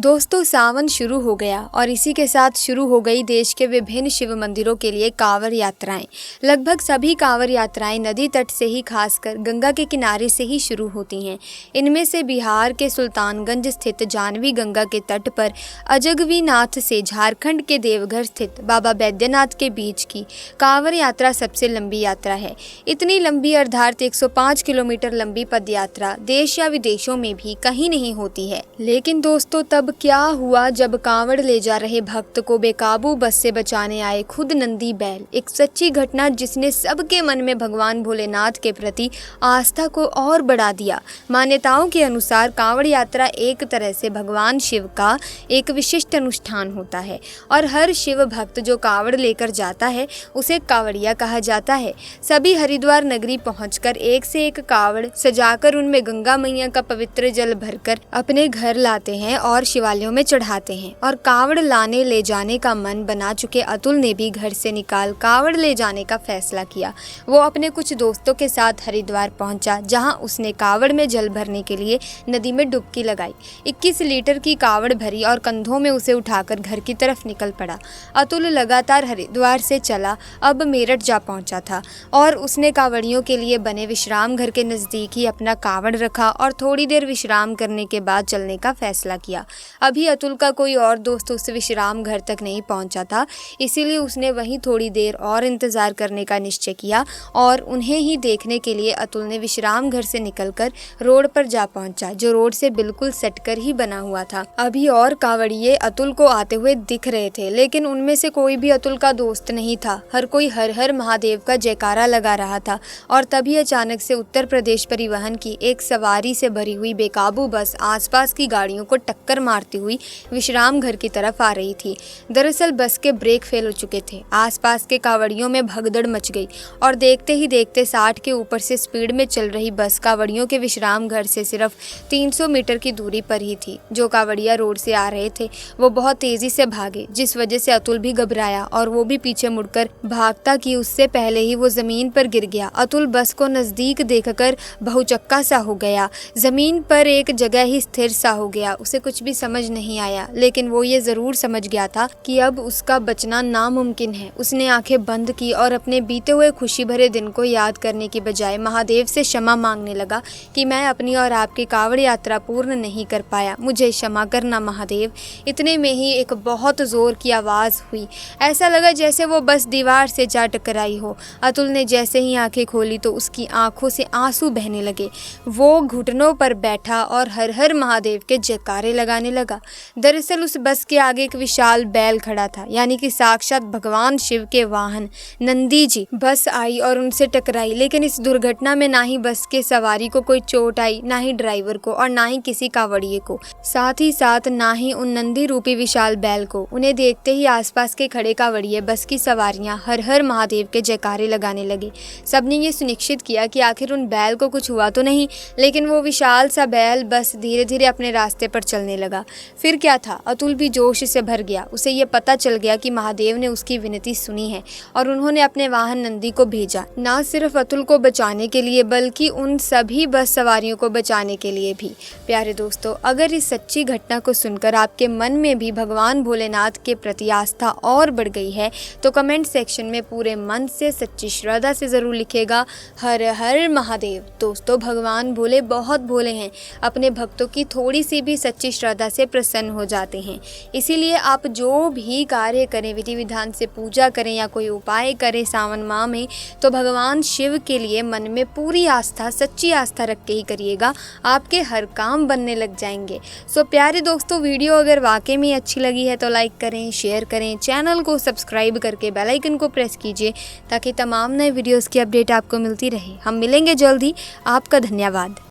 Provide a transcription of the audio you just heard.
दोस्तों सावन शुरू हो गया और इसी के साथ शुरू हो गई देश के विभिन्न शिव मंदिरों के लिए कांवड़ यात्राएं। लगभग सभी कांवड़ यात्राएं नदी तट से ही, खासकर गंगा के किनारे से ही शुरू होती हैं। इनमें से बिहार के सुल्तानगंज स्थित जानवी गंगा के तट पर अजगवीनाथ से झारखंड के देवघर स्थित बाबा बैद्यनाथ के बीच की कांवड़ यात्रा सबसे लंबी यात्रा है। इतनी लंबी अर्थात 105 किलोमीटर लंबी पद यात्रा देश या विदेशों में भी कहीं नहीं होती है। लेकिन दोस्तों तब क्या हुआ जब कांवड़ ले जा रहे भक्त को बेकाबू बस से बचाने आए खुद नंदी बैल। एक सच्ची घटना जिसने सबके मन में भगवान भोलेनाथ के प्रति आस्था को और बढ़ा दिया। मान्यताओं के अनुसार कांवड़ यात्रा एक तरह से भगवान शिव का एक विशिष्ट अनुष्ठान होता है और हर शिव भक्त जो कांवड़ लेकर जाता है उसे कांवड़िया कहा जाता है। सभी हरिद्वार नगरी पहुंचकर एक से एक कांवड़ सजाकर उनमें गंगा मैया का पवित्र जल भरकर अपने घर लाते हैं और शिवालयों में चढ़ाते हैं। और कांवड़ लाने ले जाने का मन बना चुके अतुल ने भी घर से निकाल कांवड़ ले जाने का फैसला किया। वो अपने कुछ दोस्तों के साथ हरिद्वार पहुंचा, जहां उसने कांवड़ में जल भरने के लिए नदी में डुबकी लगाई। 21 लीटर की कांवड़ भरी और कंधों में उसे उठाकर घर की तरफ निकल पड़ा। अतुल लगातार हरिद्वार से चला, अब मेरठ जा पहुंचा था और उसने कांवड़ियों के लिए बने विश्राम घर के नज़दीक ही अपना कांवड़ रखा और थोड़ी देर विश्राम करने के बाद चलने का फैसला किया। अभी अतुल का कोई और दोस्त उस विश्राम घर तक नहीं पहुंचा था, इसीलिए उसने वहीं थोड़ी देर और इंतजार करने का निश्चय किया और उन्हें ही देखने के लिए अतुल ने विश्राम घर से निकलकर रोड पर जा पहुंचा, जो रोड से बिल्कुल सटकर ही बना हुआ था। अभी और कांवड़िये अतुल को आते हुए दिख रहे थे, लेकिन उनमें से कोई भी अतुल का दोस्त नहीं था। हर कोई हर हर महादेव का जयकारा लगा रहा था और तभी अचानक से उत्तर प्रदेश परिवहन की एक सवारी से भरी हुई बेकाबू बस आसपास की गाड़ियों को टक्कर मारती हुई विश्राम घर की तरफ आ रही थी। दरअसल बस के ब्रेक फेल हो चुके थे। आसपास के कांवड़ियों में भगदड़ मच गई और देखते ही देखते 60 के ऊपर से स्पीड में चल रही बस कांवड़ियों के विश्राम घर से सिर्फ 300 मीटर की दूरी पर ही थी। जो कांवड़िया रोड से आ रहे थे वो बहुत तेजी से भागे, जिस वजह से अतुल भी घबराया और वो भी पीछे मुड़कर भागता कि उससे पहले ही वो जमीन पर गिर गया। अतुल बस को नजदीक देखकर बहुचक्का सा हो गया, जमीन पर एक जगह ही स्थिर सा हो गया। उसे कुछ भी समझ नहीं आया, लेकिन वो ये जरूर समझ गया था कि अब उसका बचना नामुमकिन है। उसने आंखें बंद की और अपने बीते हुए खुशी भरे दिन को याद करने की बजाय महादेव से क्षमा मांगने लगा कि मैं अपनी और आपकी कांवड़ यात्रा पूर्ण नहीं कर पाया, मुझे क्षमा करना महादेव। इतने में ही एक बहुत जोर की आवाज हुई। ऐसा लगा जैसे वो बस दीवार से जा टकराई हो। अतुल ने जैसे ही आंखें खोली तो उसकी आंखों से आंसू बहने लगे। वो घुटनों पर बैठा और हर हर महादेव के जयकारे लगाने लगा। दरअसल उस बस के आगे एक विशाल बैल खड़ा था, यानी कि साक्षात भगवान शिव के वाहन नंदी जी। बस आई और उनसे टकराई, लेकिन इस दुर्घटना में ना ही बस के सवारी को कोई चोट आई, ना ही ड्राइवर को और ना ही किसी कांवड़िये को, साथ ही साथ ना ही उन नंदी रूपी विशाल बैल को। उन्हें देखते ही आसपास के खड़े कांवड़िये, बस की सवारियां हर हर महादेव के जयकारे लगाने लगे। सबने ये सुनिश्चित किया कि आखिर उन बैल को कुछ हुआ तो नहीं, लेकिन वो विशाल सा बैल बस धीरे धीरे अपने रास्ते पर चलने लगा। फिर क्या था, अतुल भी जोश से भर गया। उसे ये पता चल गया कि महादेव ने उसकी विनती सुनी है और उन्होंने अपने वाहन नंदी को भेजा, ना सिर्फ अतुल को बचाने के लिए बल्कि उन सभी बस सवारियों को बचाने के लिए भी। प्यारे दोस्तों, अगर इस सच्ची घटना को सुनकर आपके मन में भी भगवान भोलेनाथ के प्रति आस्था और बढ़ गई है तो कमेंट सेक्शन में पूरे मन से सच्ची श्रद्धा से जरूर लिखेगा हर हर महादेव। दोस्तों, भगवान भोले बहुत भोले हैं, अपने भक्तों की थोड़ी सी भी सच्ची श्रद्धा से प्रसन्न हो जाते हैं। इसीलिए आप जो भी कार्य करें, विधि विधान से पूजा करें या कोई उपाय करें सावन माह में, तो भगवान शिव के लिए मन में पूरी आस्था, सच्ची आस्था रख के ही करिएगा। आपके हर काम बनने लग जाएंगे। सो प्यारे दोस्तों, वीडियो अगर वाकई में अच्छी लगी है तो लाइक करें, शेयर करें, चैनल को सब्सक्राइब करके बेल आइकन को प्रेस कीजिए ताकि तमाम नए वीडियोज़ की अपडेट आपको मिलती रहे। हम मिलेंगे जल्द ही। आपका धन्यवाद।